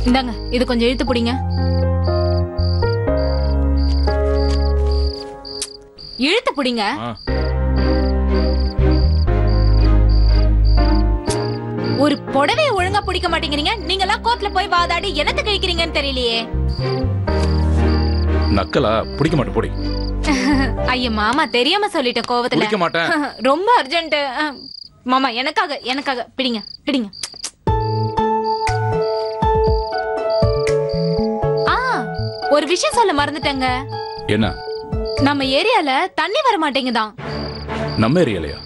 இந்தாங்க, இது கொஞ்சம் இழுத்து பிடிங்க. இழுத்து பிடிங்க. ஒரு புடவையை ஒழுங்கா பிடிக்க மாட்டேங்கிறீங்க. நீங்க எல்லாம் கோர்ட்ல போய் வாதாடி என்னத்தை கழிக்கிறீங்கன்னு தெரியலையே. நக்கலா? பிடிக்க மாட்டேன் போடி. ஐயா மாமா, தெரியாம சொல்லிட்டேன் கோவத்துல. பிடிக்க மாட்டேன். ரொம்ப அர்ஜென்ட். மாமா எனக்காக பிடிங்க பிடிங்க. ஒரு விஷயம் சொல்ல மறந்துட்டேங்க. என்ன? நம்ம ஏரியால தண்ணி வர மாட்டேங்குதான். நம்ம ஏரியாலயா?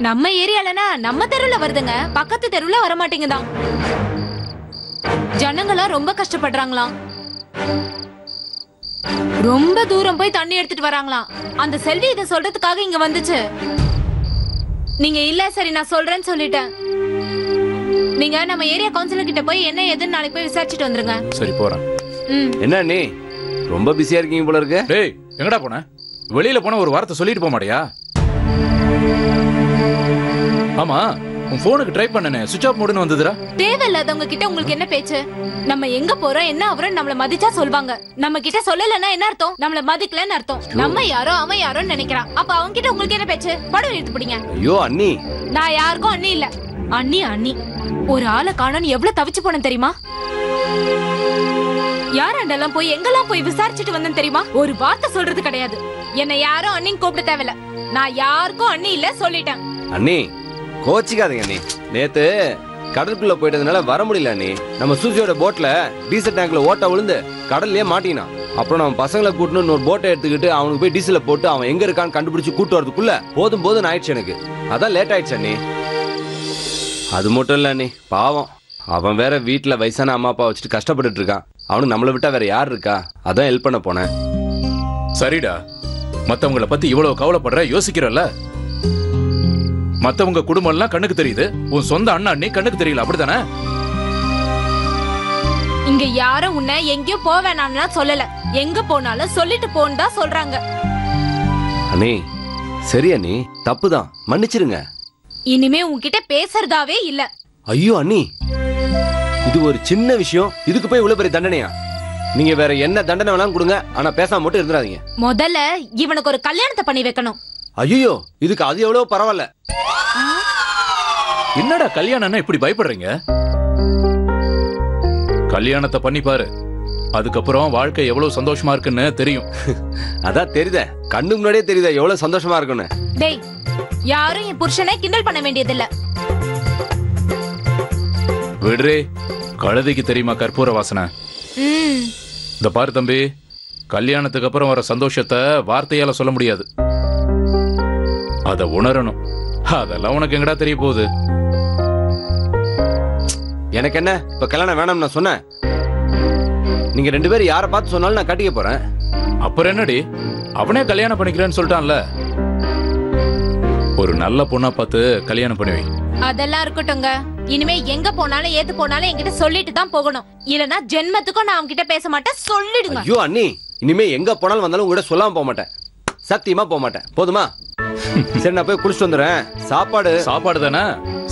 நம்ம ஏரியாலனா நம்ம தெருவுல வருதுங்க, பக்கத்து தெருவுல வர மாட்டேங்குதான். ஜனங்களா ரொம்ப கஷ்டப்படுறாங்களாம். ரொம்ப தூரம் போய் தண்ணி எடுத்துட்டு வராங்களாம். அந்த செல்வி இத சொல்றதுக்காக இங்க வந்துச்சு. நீங்க இல்ல, சரி நான் சொல்றேன்னு சொல்லிட்டேன். நீங்க நம்ம ஏரியா கவுன்சிலர் கிட்ட போய் என்ன ஏதுன்னு நாளைக்கு போய் விசாரிச்சுட்டு வந்துருங்க. சரி போறேன். என்ன நீ ரொம்ப பிஸியா இருக்கீங்க போல இருக்கு. டேய், எங்கடா போன? வெளியில போன ஒரு வார்த்தை சொல்லிட்டு போக மாட்டியா? ஆமா, உன் போனுக்கு ட்ரை பண்ணனே, சுவிட்ச் ஆஃப் மோடுன்னு வந்ததுடா. தேவையில்லாதவங்க கிட்ட உங்களுக்கு என்ன பேச்சு? நம்ம எங்க போறோம் என்ன அவரும் நம்மள மதிச்சா சொல்வாங்க. நம்ம கிட்ட சொல்லலன்னா என்ன அர்த்தம்? நம்மள மதிக்கலன்னு அர்த்தம். நம்ம யாரோ அவன் யாரோன்னு நினைக்கிறான். அப்ப அவங்க கிட்ட உங்களுக்கு என்ன பேச்சு? படம் எடுத்து பிடிங்க. ஐயோ அண்ணி, நான் யாருக்கும் அண்ணி இல்ல. அண்ணி ஒரு ஆளை காணோன்னு எவ்வளவு தவிச்சு போனேன் தெரியுமா? யாரெல்லாம் போய் எங்கெல்லாம் போய் விசாரிச்சுட்டு வந்தேன் தெரியுமா? ஒரு வார்த்தை சொல்றது கிடையாது. என்ன யாரும் அண்ணின்னு கூப்பிட தேவையில்ல. நான் யாருக்கும் அண்ணி இல்ல சொல்லிட்டேன். அண்ணி கோச்சிக்காதீங்க அண்ணி. நேத்து கடலுக்குள்ள போயிட்டதுனால வர முடியல அண்ணி. நம்ம சூசியோட போட்ல டீசல் டேங்க்ல ஓட்ட விழுந்து கடல்லயே மாட்டினான். அப்புறம் நம்ம பசங்களை கூட்டணும் ஒரு போட்டை எடுத்துக்கிட்டு அவனுக்கு போய் டீசல போட்டு அவன் எங்க இருக்கான்னு கண்டுபிடிச்சு கூட்டு வரதுக்குள்ள போதும் ஆயிடுச்சு எனக்கு. அதான் லேட் ஆயிடுச்சு அண்ணி. அது மட்டும் இல்ல அண்ணி, பாவம் அவன் வேற வீட்டுல வயசான அம்மா அப்பா வச்சுட்டு கஷ்டப்பட்டுட்டு இருக்கான். அவனுக்கு நம்மளை விட்டா வேற யார் இருக்கா? அதான் ஹெல்ப் பண்ண போனேன். சரிடா, மத்தவங்கள பத்தி இவ்வளவு கவலைப்படுற, யோசிக்கிறல்ல. மத்தவங்க குடும்பம் எல்லாம் கண்ணுக்கு தெரியுது, உன் சொந்த அண்ணா அண்ணி கண்ணுக்கு தெரியல, அப்படித்தானே? இங்க யாரும் உன்னை எங்கேயும் போக வேணாம்னு சொல்லல. எங்க போனாலும் சொல்லிட்டு போன்னு தான் சொல்றாங்க. அண்ணி சரி அண்ணி, தப்புதான், மன்னிச்சிருங்க. இனிமே உன்கிட்ட பேசுறதாவே இல்ல. ஐயோ அண்ணி, இது ஒரு சின்ன விஷயம், இதுக்கு போய் இவ்வளவு பெரிய தண்டனையா? நீங்க வேற என்ன தண்டனை வேணாலும் கொடுங்க, ஆனா பேசாம மட்டும் இருந்துடாதீங்க. முதல்ல இவனுக்கு ஒரு கல்யாணத்தை பண்ணி வைக்கணும். ஐயோ, இதுக்கு அது எவ்வளவு பரவாயில்ல. என்னடா கல்யாணம்னா இப்படி பயப்படுறீங்க? கல்யாணத்தை பண்ணி பாரு, அதுக்கப்புறம் வாழ்க்கை எவ்வளவு சந்தோஷமா இருக்குன்னு தெரியும். அதான் தெரியுதே, கண்ணு முன்னாடியே தெரியுதே எவ்வளவு சந்தோஷமா இருக்குன்னு. டேய், யாரும் என் புருஷனை கிண்டல் பண்ண வேண்டியதில்ல. விடுறே, கழுதைக்கு தெரியுமா கற்பூர வாசனை? இந்த பாரு தம்பி, கல்யாணத்துக்கு அப்புறம் வர சந்தோஷத்தை வார்த்தையால சொல்ல முடியாது, அத உணரணும். அதெல்லாம் உனக்கு எங்கடா தெரிய போகுது? எனக்கு என்ன இப்ப கல்யாணம் வேணாம் நான் சொன்னேன். நீங்க ரெண்டு பேரும் யாரை பார்த்து சொன்னாலும் நான் கட்டிக்க போறேன். அப்புறம் என்னடி, அவனே கல்யாணம் பண்ணிக்கிறேன்னு சொல்லிட்டான்ல. ஒரு நல்ல பொண்ணா பார்த்து கல்யாணம் பண்ணி வை. அதெல்லாம் இருக்கட்டும்ங்க. இனிமே எங்க போனாலும் ஏத்து போனாலும் என்கிட்ட சொல்லிட்டு தான் போகணும். இல்லனா ஜென்மத்துக்கும் நான் அவன்கிட்ட பேச மாட்டேன், சொல்லிடுங்க. ஐயோ அண்ணி, இனிமே எங்க போனாலும் வந்தாலும் உங்ககிட்ட சொல்லாம போக மாட்டேன், சத்தியமா போக மாட்டேன். போதுமா? சரி, நான் போய் குளிச்சுட்டு வந்துடுறேன். சாப்பாடு தானே,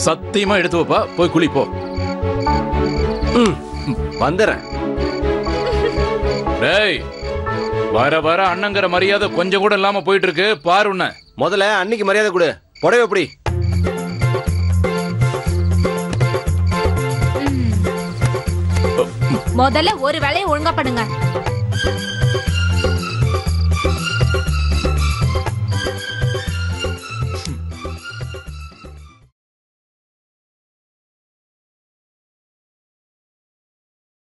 சத்தியமா எடுத்து வைப்பா, போய் குளிப்போ. வந்துடுறேன். டேய், வர வர அண்ணங்கிற மரியாதை கொஞ்சம் கூட இல்லாம போயிட்டு இருக்கு பாரு. உன்ன முதல்ல அன்னைக்கு மரியாதை கொடு. புடவை எப்படி? முதல்ல ஒரு வேலையை ஒழுங்கா பண்ணுங்க.